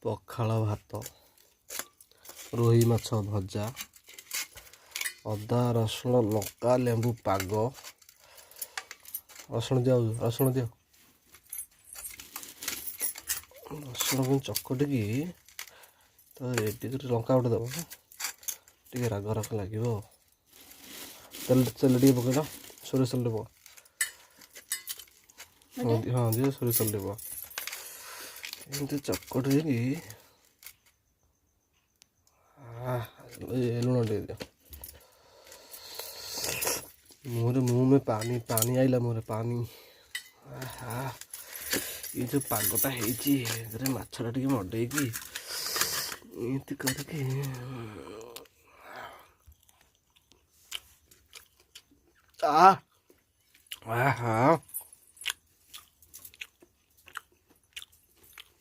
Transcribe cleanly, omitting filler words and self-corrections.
पखाल भात रोही माछ भजा अदा रसुण लंका लेंबू पाग रसुण दियो रसुण को चकटिकी तो रेडी कर लंका गोटे दब टे राग राग लगे तेल तेल टे पकड़ सोरिष तेल पक हाँ दियो सोरिष तेल पक एमती चकटी लुण टे दियो मुँह में पानी पानी आइला मुँह पानी ये जो पागटा है माछटा टे मडेगी एमती करके आ